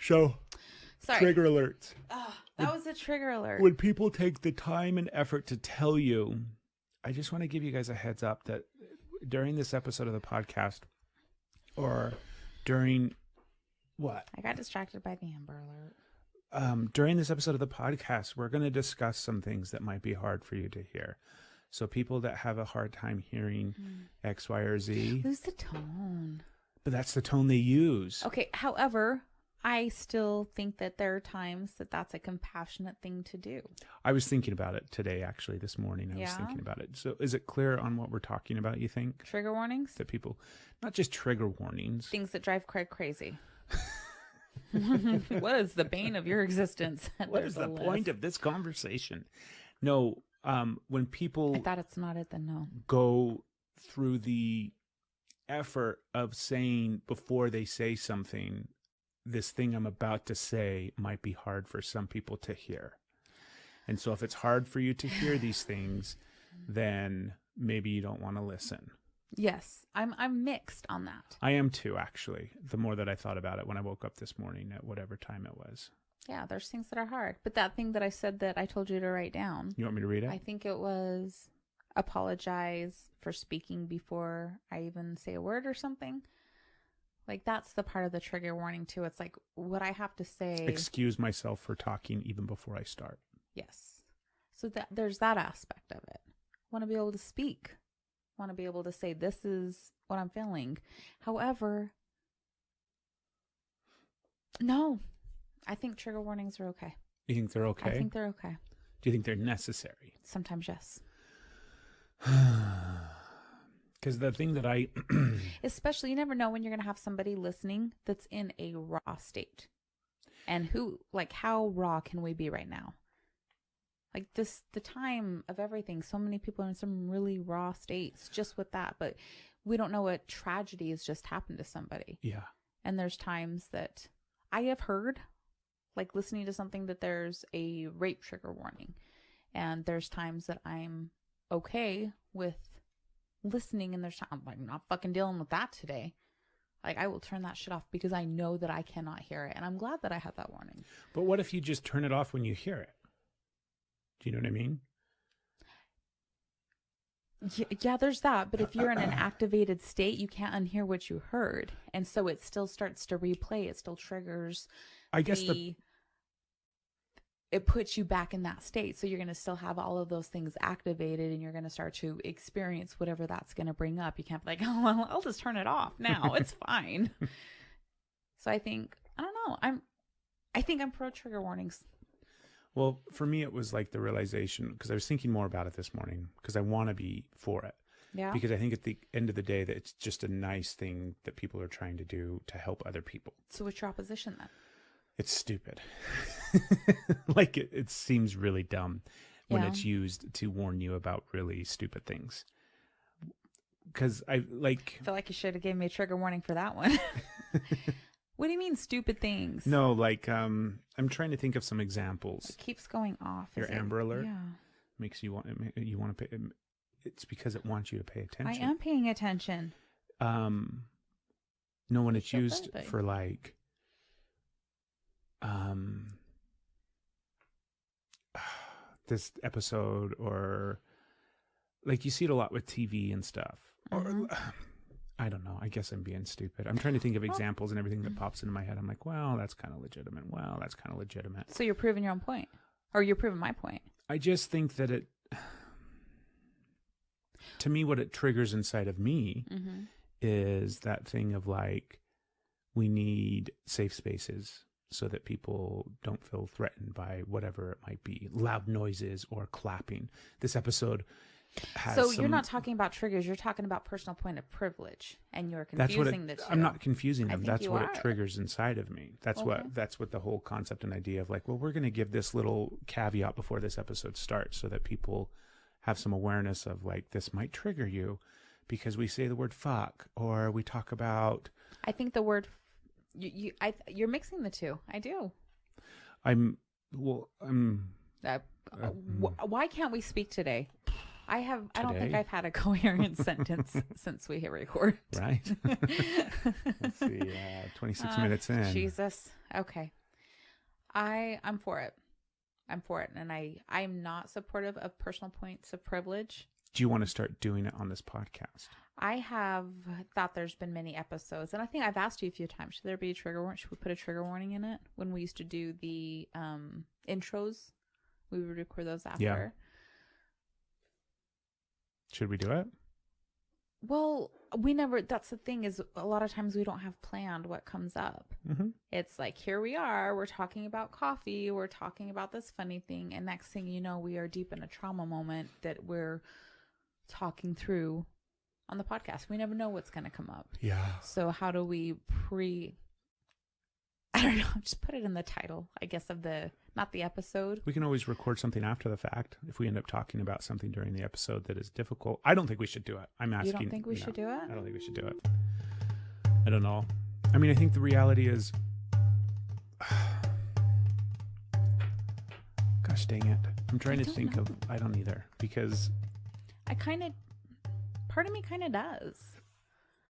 So, Sorry. trigger alerts. That was a trigger alert. When people take the time and effort to tell you, I just want to give you guys a heads up that during this episode of the podcast, or during what? I got distracted by the Amber Alert. During this episode of the podcast, we're going to discuss some things that might be hard for you to hear. So people that have a hard time hearing X, Y, or Z. Lose the tone. But that's the tone they use. Okay, however, I still think that there are times that that's a compassionate thing to do. I was thinking about it today, actually, this morning. I was thinking about it. So is it clear on what we're talking about, you think? Trigger warnings? That people, not just trigger warnings. Things that drive Craig crazy. What is the bane of your existence? What is the point of this conversation? No, when people I thought it's not it, then no. go through the effort of saying before they say something, this thing I'm about to say might be hard for some people to hear. And so if it's hard for you to hear these things, then maybe you don't want to listen. Yes, I'm mixed on that. I am too, actually, the more that I thought about it when I woke up this morning at whatever time it was. Yeah, there's things that are hard. But that thing that I said that I told you to write down. You want me to read it? I think it was apologize for speaking before I even say a word or something. Like, that's the part of the trigger warning, too. It's like, what I have to say. Excuse myself for talking even before I start. Yes. So that there's that aspect of it. Want to be able to speak. Want to be able to say, this is what I'm feeling. However, no, I think trigger warnings are okay. You think they're okay? I think they're okay. Do you think they're necessary? Sometimes, yes. Because the thing that I... Especially, you never know when you're going to have somebody listening that's in a raw state. And how raw can we be right now? Like the time of everything, so many people are in some really raw states just with that. But we don't know what tragedy has just happened to somebody. Yeah. And there's times that I have heard, like listening to something, that there's a rape trigger warning. And there's times that I'm okay with listening, and there's time I'm like, I'm not fucking dealing with that today. Like, I will turn that shit off because I know that I cannot hear it. And I'm glad that I had that warning. But what if you just turn it off when you hear it? Do you know what I mean? Yeah, there's that. But if you're in an activated state, you can't unhear what you heard. And so it still starts to replay. It still triggers. I guess it puts you back in that state. So you're going to still have all of those things activated, and you're going to start to experience whatever that's going to bring up. You can't be like, oh, well, I'll just turn it off now. It's fine. So I think, I don't know. I think I'm pro trigger warnings. Well, for me, it was like the realization, because I was thinking more about it this morning, because I want to be for it. Yeah. Because I think at the end of the day that it's just a nice thing that people are trying to do to help other people. So what's your opposition then? It's stupid. Like it seems really dumb when it's used to warn you about really stupid things. Because I feel like you should have given me a trigger warning for that one. What do you mean stupid things? No, like I'm trying to think of some examples. It keeps going off. Your Amber Alert? Yeah. Makes you want to pay. It's because it wants you to pay attention. I am paying attention. No, when it's used for like this episode, or like you see it a lot with TV and stuff. Mm-hmm. Or I don't know. I guess I'm being stupid. I'm trying to think of examples, and everything that pops into my head, I'm like, well, that's kind of legitimate. Well, that's kind of legitimate. So you're proving your own point, or you're proving my point. I just think that to me, what it triggers inside of me is that thing of like, we need safe spaces so that people don't feel threatened by whatever it might be, loud noises or clapping. This episode has you're not talking about triggers. You're talking about personal point of privilege, and you're confusing the two. I'm not confusing them. That's what it triggers inside of me. That's what the whole concept and idea of like, well, we're going to give this little caveat before this episode starts so that people have some awareness of like, this might trigger you because we say the word fuck, or we talk about. I think the word you're mixing the two. I do. Why can't we speak today? I don't think I've had a coherent sentence since we hit record. Right. see, 26 minutes in. Jesus. Okay. I'm for it. I'm for it. And I'm not supportive of personal points of privilege. Do you want to start doing it on this podcast? I have thought there's been many episodes, and I think I've asked you a few times, should there be a trigger warning? Should we put a trigger warning in it? When we used to do the intros, we would record those after. Yeah. Should we do it? Well, that's the thing, is a lot of times we don't have planned what comes up. Mm-hmm. It's like, here we are, we're talking about coffee, we're talking about this funny thing, and next thing you know, we are deep in a trauma moment that we're talking through on the podcast. We never know what's going to come up. Yeah. So how do we I don't know, just put it in the title, I guess, of not the episode. We can always record something after the fact if we end up talking about something during the episode that is difficult. I don't think we should do it. I'm asking. You don't think we should do it? I don't think we should do it. I don't know. I mean, I think the reality is, gosh dang it. I'm trying to think of, I don't either, because part of me kind of does.